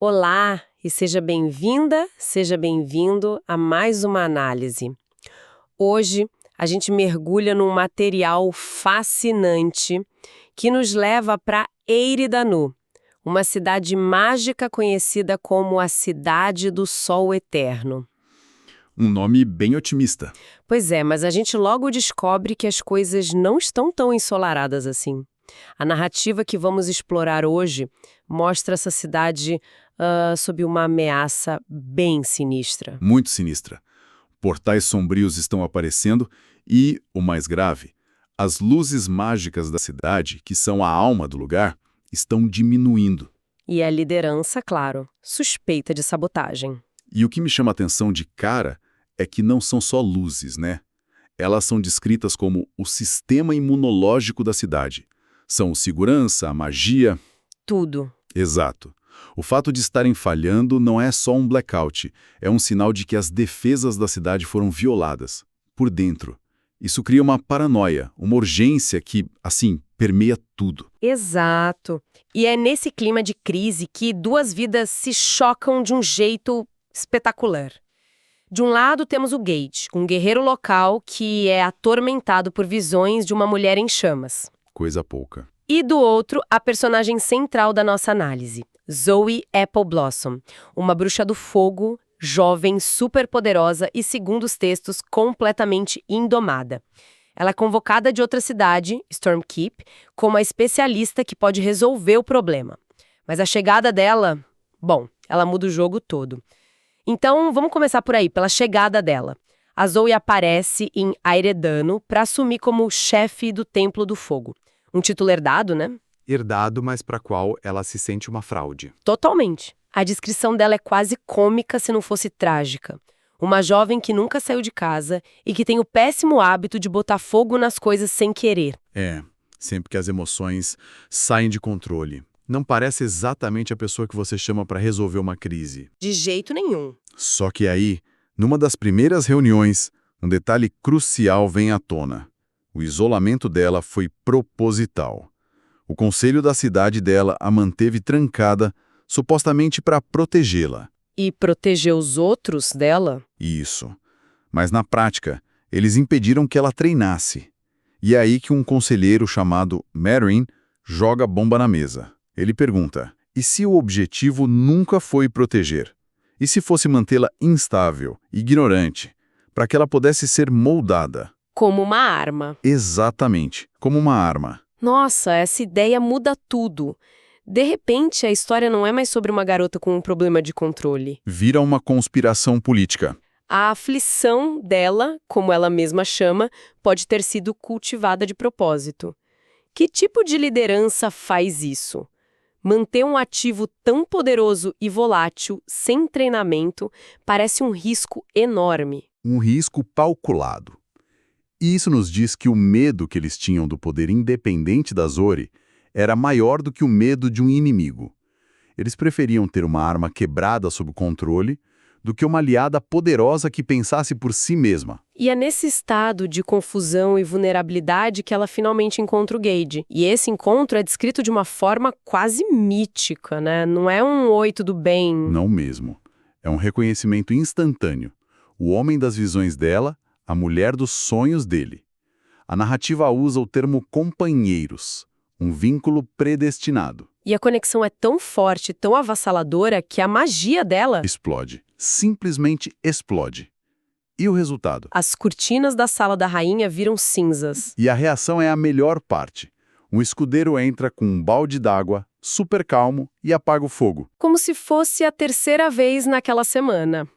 Olá e seja bem-vinda, seja bem-vindo a mais uma análise. Hoje a gente mergulha num material fascinante que nos leva para Eridanu, uma cidade mágica conhecida como a Cidade do Sol Eterno. Um nome bem otimista. Pois é, mas a gente logo descobre que as coisas não estão tão ensolaradas assim. A narrativa que vamos explorar hoje mostra essa cidade sob uma ameaça bem sinistra. Muito sinistra. Portais sombrios estão aparecendo e, o mais grave, as luzes mágicas da cidade, que são a alma do lugar, estão diminuindo. E a liderança, claro, suspeita de sabotagem. E o que me chama a atenção de cara é que não são só luzes, né? Elas são descritas como o sistema imunológico da cidade. São o segurança, a magia... Tudo. Exato. O fato de estarem falhando não é só um blackout, é um sinal de que as defesas da cidade foram violadas, por dentro. Isso cria uma paranoia, uma urgência que, assim, permeia tudo. Exato. E é nesse clima de crise que duas vidas se chocam de um jeito espetacular. De um lado temos o Gage, um guerreiro local que é atormentado por visões de uma mulher em chamas. Coisa pouca. E do outro, a personagem central da nossa análise, Zoe Appleblossom, uma bruxa do fogo, jovem, superpoderosa e, segundo os textos, completamente indomada. Ela é convocada de outra cidade, Stormkeep, como a especialista que pode resolver o problema. Mas a chegada dela, bom, ela muda o jogo todo. Então, vamos começar por aí, pela chegada dela. A Zoe aparece em Eredanu para assumir como chefe do Templo do Fogo. Um título herdado, né? Herdado, mas para qual ela se sente uma fraude. Totalmente. A descrição dela é quase cômica se não fosse trágica. Uma jovem que nunca saiu de casa e que tem o péssimo hábito de botar fogo nas coisas sem querer. Sempre que as emoções saem de controle. Não parece exatamente a pessoa que você chama para resolver uma crise. De jeito nenhum. Só que aí, numa das primeiras reuniões, um detalhe crucial vem à tona. O isolamento dela foi proposital. O conselho da cidade dela a manteve trancada, supostamente para protegê-la. E proteger os outros dela? Isso. Mas na prática, eles impediram que ela treinasse. E é aí que um conselheiro chamado Marin joga bomba na mesa. Ele pergunta, e se o objetivo nunca foi proteger? E se fosse mantê-la instável, ignorante, para que ela pudesse ser moldada? Como uma arma. Exatamente, como uma arma. Nossa, essa ideia muda tudo. De repente, a história não é mais sobre uma garota com um problema de controle. Vira uma conspiração política. A aflição dela, como ela mesma chama, pode ter sido cultivada de propósito. Que tipo de liderança faz isso? Manter um ativo tão poderoso e volátil, sem treinamento, parece um risco enorme. Um risco calculado. E isso nos diz que o medo que eles tinham do poder independente da Zoe era maior do que o medo de um inimigo. Eles preferiam ter uma arma quebrada sob controle do que uma aliada poderosa que pensasse por si mesma. E é nesse estado de confusão e vulnerabilidade que ela finalmente encontra o Gage. E esse encontro é descrito de uma forma quase mítica, né? Não é um oi, tudo bem. Não mesmo. É um reconhecimento instantâneo. O homem das visões dela, a mulher dos sonhos dele. A narrativa usa o termo companheiros, um vínculo predestinado. E a conexão é tão forte, tão avassaladora, que a magia dela... Explode. Simplesmente explode. E o resultado? As cortinas da sala da rainha viram cinzas. E a reação é a melhor parte. Um escudeiro entra com um balde d'água, super calmo, e apaga o fogo. Como se fosse a terceira vez naquela semana.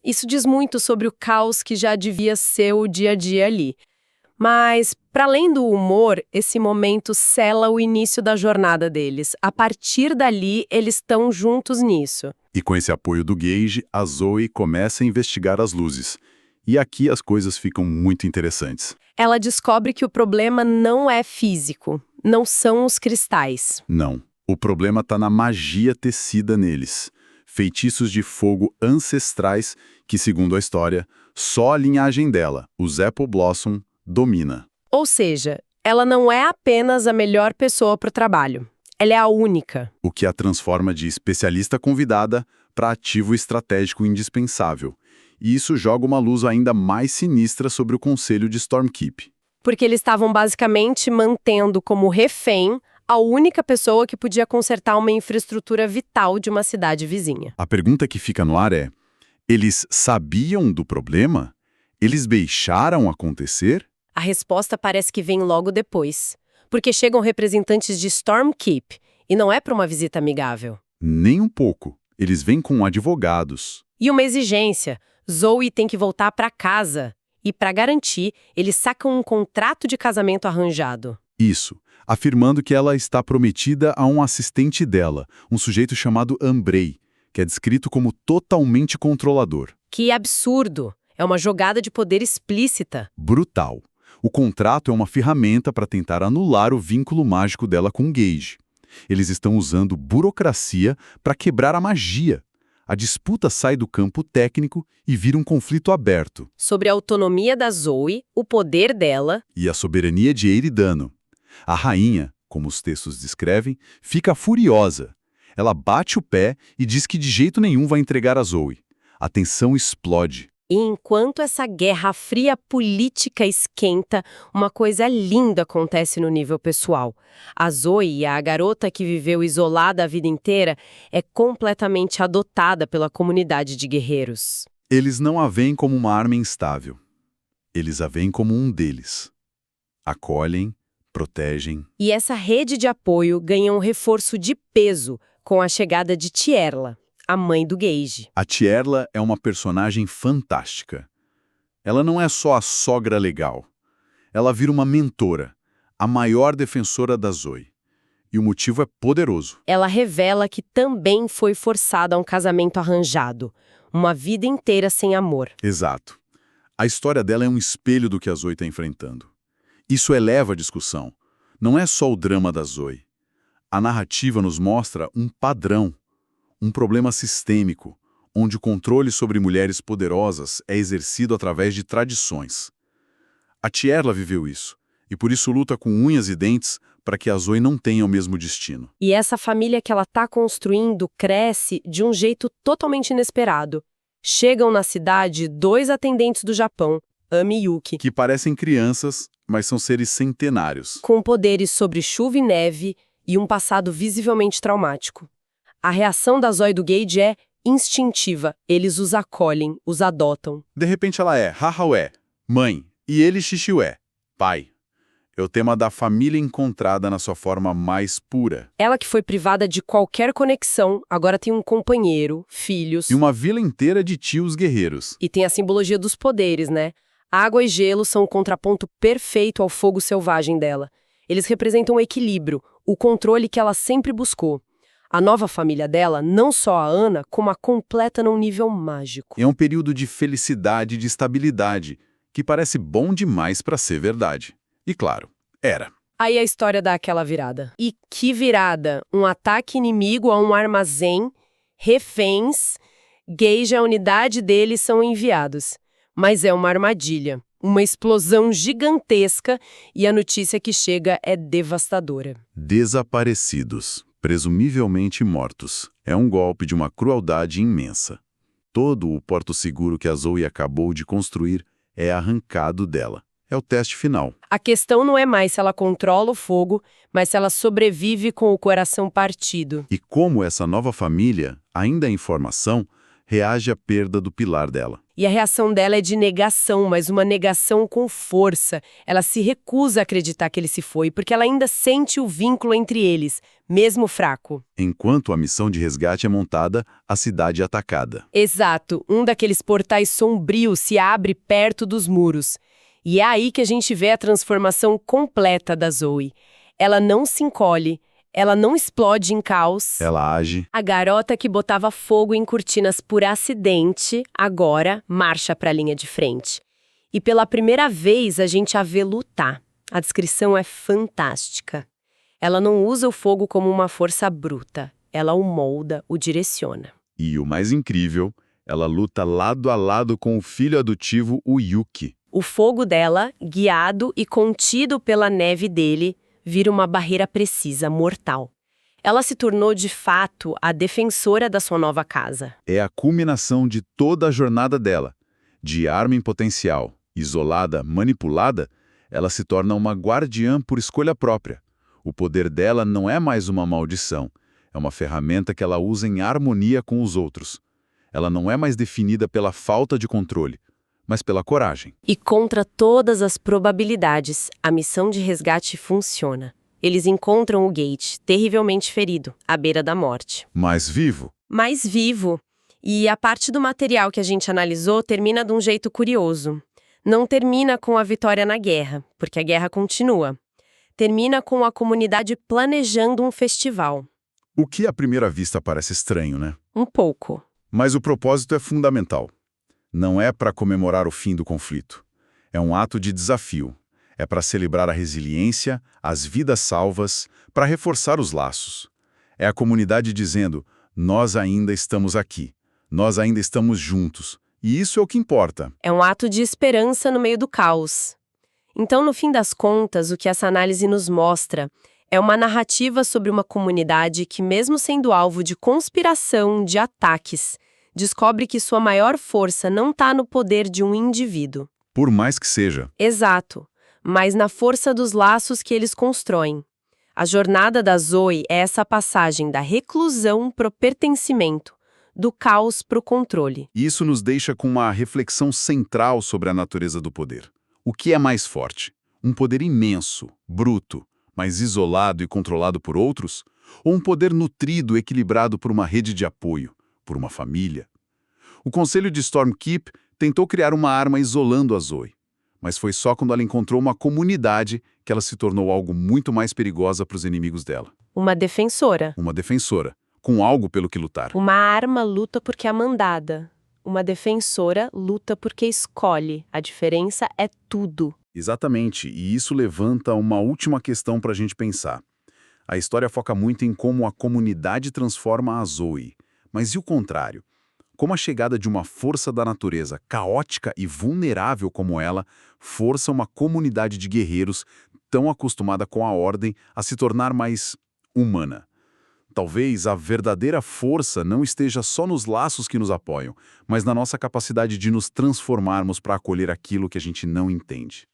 Isso diz muito sobre o caos que já devia ser o dia a dia ali. Mas, para além do humor, esse momento sela o início da jornada deles. A partir dali, eles estão juntos nisso. E com esse apoio do Gage, a Zoe começa a investigar as luzes. E aqui as coisas ficam muito interessantes. Ela descobre que o problema não é físico, não são os cristais. Não. O problema está na magia tecida neles. Feitiços de fogo ancestrais que, segundo a história, só a linhagem dela, os Appleblossom, domina. Ou seja, ela não é apenas a melhor pessoa para o trabalho. Ela é a única. o que a transforma de especialista convidada para ativo estratégico indispensável. E isso joga uma luz ainda mais sinistra sobre o conselho de Stormkeep. Porque eles estavam basicamente mantendo como refém a única pessoa que podia consertar uma infraestrutura vital de uma cidade vizinha. A pergunta que fica no ar é: eles sabiam do problema? Eles deixaram acontecer? A resposta parece que vem logo depois, porque chegam representantes de Stormkeep, e não é para uma visita amigável. Nem um pouco. Eles vêm com advogados. E uma exigência: Zoe tem que voltar para casa. E para garantir, eles sacam um contrato de casamento arranjado. Isso, afirmando que ela está prometida a um assistente dela, um sujeito chamado Ambrei, que é descrito como totalmente controlador. Que absurdo! É uma jogada de poder explícita. Brutal. O contrato é uma ferramenta para tentar anular o vínculo mágico dela com Gage. Eles estão usando burocracia para quebrar a magia. A disputa sai do campo técnico e vira um conflito aberto. Sobre a autonomia da Zoe, o poder dela, E a soberania de Eridano. A rainha, como os textos descrevem, fica furiosa. Ela bate o pé e diz que de jeito nenhum vai entregar a Zoe. A tensão explode. e enquanto essa guerra fria política esquenta, uma coisa linda acontece no nível pessoal. A Zoe, a garota que viveu isolada a vida inteira, é completamente adotada pela comunidade de guerreiros. Eles não a veem como uma arma instável. Eles a veem como um deles. Acolhem, protegem. E essa rede de apoio ganha um reforço de peso com a chegada de Tierla, a mãe do Gage. A Tierla é uma personagem fantástica. Ela não é só a sogra legal. Ela vira uma mentora, a maior defensora da Zoe. E o motivo é poderoso. Ela revela que também foi forçada a um casamento arranjado, uma vida inteira sem amor. Exato. A história dela é um espelho do que a Zoe está enfrentando. Isso eleva a discussão. Não é só o drama da Zoe. A narrativa nos mostra um padrão, um problema sistêmico, onde o controle sobre mulheres poderosas é exercido através de tradições. A Tierla viveu isso, e por isso luta com unhas e dentes para que a Zoe não tenha o mesmo destino. E essa família que ela está construindo cresce de um jeito totalmente inesperado. Chegam na cidade 2 atendentes do Japão, Ami e Yuki, Que parecem crianças, mas são seres centenários. com poderes sobre chuva e neve e um passado visivelmente traumático. A reação da Zoe e do Gage é instintiva. Eles os acolhem, os adotam. De repente ela é Hahaué, mãe, e ele Xixiué, pai. É o tema da família encontrada na sua forma mais pura. Ela que foi privada de qualquer conexão, agora tem um companheiro, filhos. E uma vila inteira de tios guerreiros. E tem a simbologia dos poderes, né? Água e gelo são o contraponto perfeito ao fogo selvagem dela. Eles representam o equilíbrio, o controle que ela sempre buscou. A nova família dela, não só a Ana, como a completa num nível mágico. É um período de felicidade e de estabilidade, que parece bom demais para ser verdade. E claro, era. Aí a história dá aquela virada. E que virada! Um ataque inimigo a um armazém, reféns, Gage e a unidade deles são enviados. Mas é uma armadilha, uma explosão gigantesca e a notícia que chega é devastadora. Desaparecidos, presumivelmente mortos. É um golpe de uma crueldade imensa. Todo o porto seguro que a Zoe acabou de construir é arrancado dela. É o teste final. A questão não é mais se ela controla o fogo, mas se ela sobrevive com o coração partido. E como essa nova família, ainda em formação, reage à perda do pilar dela. E a reação dela é de negação, mas uma negação com força. Ela se recusa a acreditar que ele se foi, porque ela ainda sente o vínculo entre eles, mesmo fraco. Enquanto a missão de resgate é montada, a cidade é atacada. Exato, um daqueles portais sombrios se abre perto dos muros. E é aí que a gente vê a transformação completa da Zoe. Ela não se encolhe, ela não explode em caos. Ela age. A garota que botava fogo em cortinas por acidente, agora marcha para a linha de frente. E pela primeira vez a gente a vê lutar. A descrição é fantástica. Ela não usa o fogo como uma força bruta. Ela o molda, o direciona. E o mais incrível, ela luta lado a lado com o filho adotivo, o Yuki. O fogo dela, guiado e contido pela neve dele, vira uma barreira precisa, mortal. Ela se tornou, de fato, a defensora da sua nova casa. É a culminação de toda a jornada dela. De arma em potencial, isolada, manipulada, ela se torna uma guardiã por escolha própria. O poder dela não é mais uma maldição, é uma ferramenta que ela usa em harmonia com os outros. Ela não é mais definida pela falta de controle, mas pela coragem. E contra todas as probabilidades, a missão de resgate funciona. Eles encontram o Gate, terrivelmente ferido, à beira da morte. Mas vivo? Mais vivo. E a parte do material que a gente analisou termina de um jeito curioso. Não termina com a vitória na guerra, porque a guerra continua. Termina com a comunidade planejando um festival. O que à primeira vista parece estranho, né? Um pouco. Mas o propósito é fundamental. Não é para comemorar o fim do conflito. É um ato de desafio. É para celebrar a resiliência, as vidas salvas, para reforçar os laços. É a comunidade dizendo, nós ainda estamos aqui. Nós ainda estamos juntos. E isso é o que importa. É um ato de esperança no meio do caos. Então, no fim das contas, o que essa análise nos mostra é uma narrativa sobre uma comunidade que, mesmo sendo alvo de conspiração, de ataques, descobre que sua maior força não está no poder de um indivíduo. Por mais que seja. Exato, mas na força dos laços que eles constroem. A jornada da Zoe é essa passagem da reclusão pro pertencimento, do caos pro controle. Isso nos deixa com uma reflexão central sobre a natureza do poder. O que é mais forte? Um poder imenso, bruto, mas isolado e controlado por outros? Ou um poder nutrido, equilibrado por uma rede de apoio, por uma família? O Conselho de Stormkeep tentou criar uma arma isolando a Zoe, mas foi só quando ela encontrou uma comunidade que ela se tornou algo muito mais perigosa para os inimigos dela. Uma defensora. Uma defensora, com algo pelo que lutar. Uma arma luta porque é mandada. Uma defensora luta porque escolhe. A diferença é tudo. Exatamente, e isso levanta uma última questão para a gente pensar. A história foca muito em como a comunidade transforma a Zoe, mas e o contrário? Como a chegada de uma força da natureza, caótica e vulnerável como ela, força uma comunidade de guerreiros tão acostumada com a ordem a se tornar mais humana. Talvez a verdadeira força não esteja só nos laços que nos apoiam, mas na nossa capacidade de nos transformarmos para acolher aquilo que a gente não entende.